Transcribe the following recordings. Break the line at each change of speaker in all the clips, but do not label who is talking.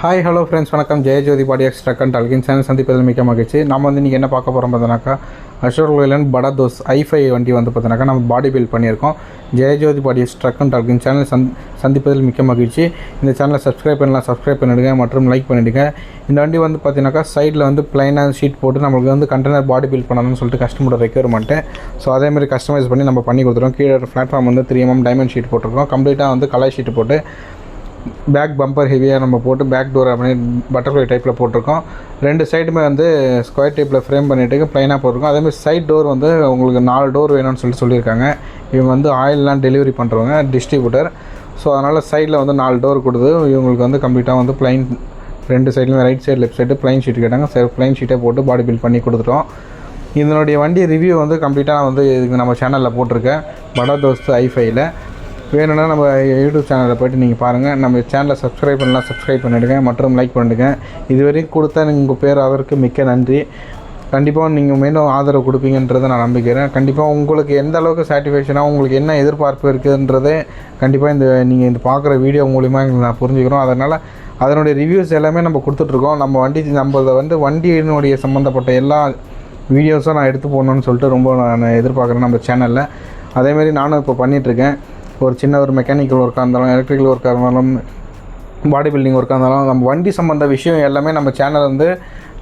Hi hello friends, வணக்கம். ஜெயஜோதி பாடி X drug and டால்கின் channel சந்திப்பதில் மிக்க மகிழ்ச்சி. நம்ம இன்றைக்கி என்ன பார்க்க போகிறோம் பார்த்தீங்கன்னாக்கா, Ashok Layland Bada those i5 வண்டி பார்த்தீங்கன்னாக்கா நம்ம பாடி பில்ட் பண்ணியிருக்கோம். ஜெயஜோதி பாடி எக்ஸ் ட்ரக் அண்ட் டால்கின் சேனல் சந்திப்பதில் மிக்க மகிழ்ச்சி. இந்த சேனலை சப்ஸ்கிரைப் பண்ணிவிடுங்க மற்றும் லைக் பண்ணிவிடுங்க. இந்த வண்டி பார்த்தீங்கன்னாக்கா சைடில் ப்ளைனாக ஷீட் போட்டு நம்மளுக்கு கண்டெய்னர் பாடி பில்ட் பண்ணணும்னு சொல்லிட்டு கஸ்டமரோட ரெக்யர்மெண்ட்டு. ஸோ அதேமாதிரி கஸ்டமைஸ் பண்ணி நம்ம பண்ணி கொடுத்துருவோம். கீழே பிளாட்ஃபார்ம் 3mm டைமண்ட் ஷீட் போட்டிருக்கோம். கம்ப்ளீட்டாக கலர் ஷீட்டு போட்டு பேக் பம்பர் ஹெவியாக நம்ம போட்டு பேக் டோர் அப்படி பட்டர்ஃப்ளை டைப்பில் போட்டிருக்கோம். ரெண்டு சைடுமே ஸ்கொயர் டைப்பில் ஃப்ரேம் பண்ணிவிட்டு ப்ளைனாக போட்டிருக்கோம். அதேமாதிரி சைட் டோர் உங்களுக்கு 4 டோர் வேணும்னு சொல்லியிருக்காங்க. இவங்க ஆயிலெலாம் டெலிவரி பண்ணுறவங்க டிஸ்ட்ரிபியூட்டர். ஸோ அதனால் சைடில் 4 டோர் கொடுத்து இவங்களுக்கு கம்ப்ளீட்டாக ப்ளைன் ரெண்டு சைட்லையும் right side left side plain sheet கேட்டாங்க. சரி, ப்ளைன் ஷீட்டே போட்டு பாடி பில்ட் பண்ணி கொடுத்துட்டோம். இதனுடைய வண்டி ரிவ்யூ கம்ப்ளீட்டாக இதுக்கு நம்ம சேனலில் போட்டிருக்கேன். படா தோஸ் i5ல் வேணும்னா நம்ம யூடியூப் சேனலில் போய்ட்டு நீங்கள் பாருங்கள். நம்ம சேனலை சப்ஸ்கிரைப் பண்ணிவிடுங்க மற்றும் லைக் பண்ணிவிடுங்க. இதுவரைக்கும் கொடுத்த உங்கள் பேர் அவருக்கு மிக்க நன்றி. கண்டிப்பாக நீங்கள் மீண்டும் ஆதரவு கொடுப்பீங்கன்றதை நான் நம்பிக்கிறேன். கண்டிப்பாக உங்களுக்கு எந்த அளவுக்கு சாட்டிஸ்ஃபேக்ஷனாக உங்களுக்கு என்ன எதிர்பார்ப்பு இருக்குதுன்றதே கண்டிப்பாக நீங்கள் இந்த பார்க்குற வீடியோ மூலிமா நான் புரிஞ்சுக்கிறோம். அதனுடைய ரிவ்யூஸ் எல்லாமே நம்ம கொடுத்துட்ருக்கோம். நம்ம வண்டியினுடைய சம்மந்தப்பட்ட எல்லா வீடியோஸும் நான் எடுத்து போடணுன்னு சொல்லிட்டு ரொம்ப நான் எதிர்பார்க்குறேன் நம்ம சேனலில். அதேமாதிரி நானும் இப்போ பண்ணிகிட்ருக்கேன். ஒரு சின்ன மெக்கானிக்கல் ஒர்க்காக இருந்தாலும், எலக்ட்ரிக்கல் ஒர்க்காக இருந்தாலும், பாடி பில்டிங் ஒர்க்காக இருந்தாலும், நம்ம வண்டி சம்மந்த விஷயம் எல்லாமே நம்ம சேனல்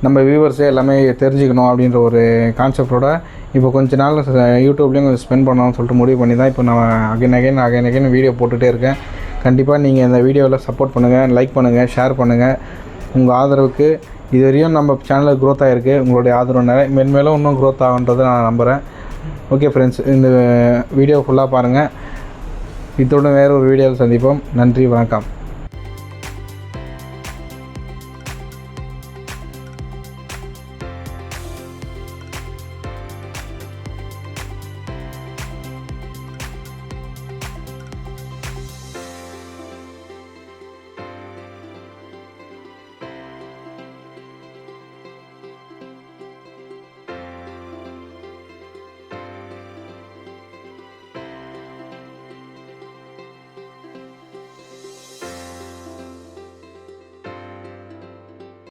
நம்ம வியூவர்ஸே எல்லாமே தெரிஞ்சுக்கணும் அப்படின்ற ஒரு கான்செப்டோட இப்போ கொஞ்ச நாள் யூடியூப்லேயும் கொஞ்சம் ஸ்பெண்ட் பண்ணணும்னு சொல்லிட்டு முடிவு பண்ணி தான் இப்போ நான் அகைன் வீடியோ போட்டுகிட்டே இருக்கேன். கண்டிப்பாக நீங்கள் இந்த வீடியோவில் சப்போர்ட் பண்ணுங்கள், லைக் பண்ணுங்கள், ஷேர் பண்ணுங்கள். உங்கள் ஆதரவுக்கு இதுவரையும் நம்ம சேனலில் க்ரோத் ஆகிருக்கு. உங்களுடைய ஆதரவு மென்மேலும் இன்னும் க்ரோத் ஆகுன்றதை நான் நம்புகிறேன். ஓகே ஃப்ரெண்ட்ஸ், இந்த வீடியோ ஃபுல்லாக பாருங்கள். இதோட வேறு ஒரு வீடியோவில் சந்திப்போம். நன்றி, வணக்கம்.